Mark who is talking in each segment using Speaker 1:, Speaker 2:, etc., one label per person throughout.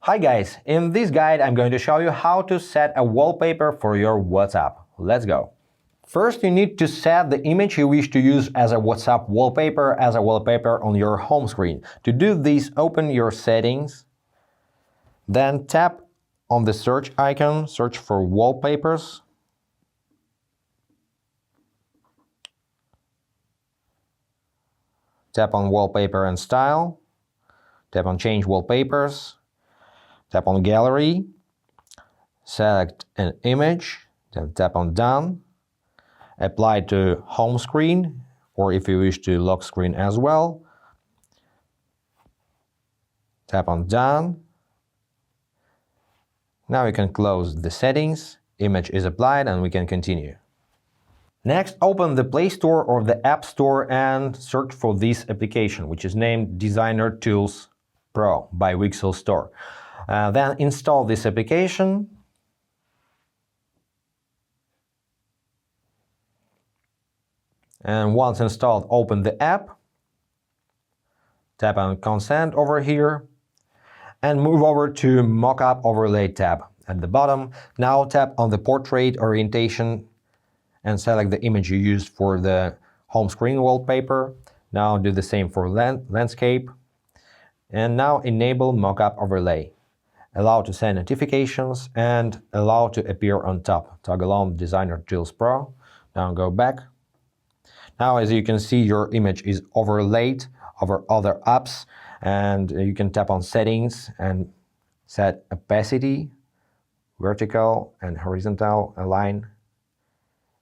Speaker 1: Hi guys, in this guide I'm going to show you how to set a wallpaper for your WhatsApp. Let's go. First you need to set the image you wish to use as a WhatsApp wallpaper on your home screen. To do this, open your settings, then tap on the search icon, search for wallpapers. Tap on wallpaper and style, tap on change wallpapers. Tap on Gallery, select an image, then tap on Done, apply to home screen, or if you wish to lock screen as well, tap on Done. Now you can close the settings, image is applied and we can continue. Next, open the Play Store or the App Store and search for this application, which is named Designer Tools Pro by Wixel Store. Then install this application. And once installed, open the app. Tap on Consent over here. And move over to Mockup Overlay tab at the bottom. Now tap on the Portrait Orientation and select the image you used for the home screen wallpaper. Now do the same for Landscape. And now enable Mockup Overlay. Allow to send notifications and allow to appear on top. Toggle on Designer Tools Pro. Now go back. Now as you can see, your image is overlaid over other apps, and you can tap on Settings and set opacity, vertical and horizontal align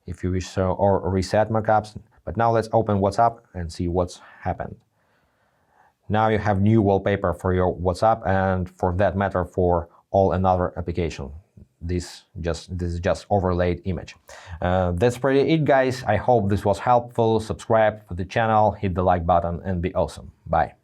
Speaker 1: if you wish so, or reset mockups. But now let's open WhatsApp and see what's happened. Now you have new wallpaper for your WhatsApp and for that matter for all another application. This is just overlaid image. That's pretty it guys. I hope this was helpful. Subscribe to the channel, hit the like button and be awesome. Bye.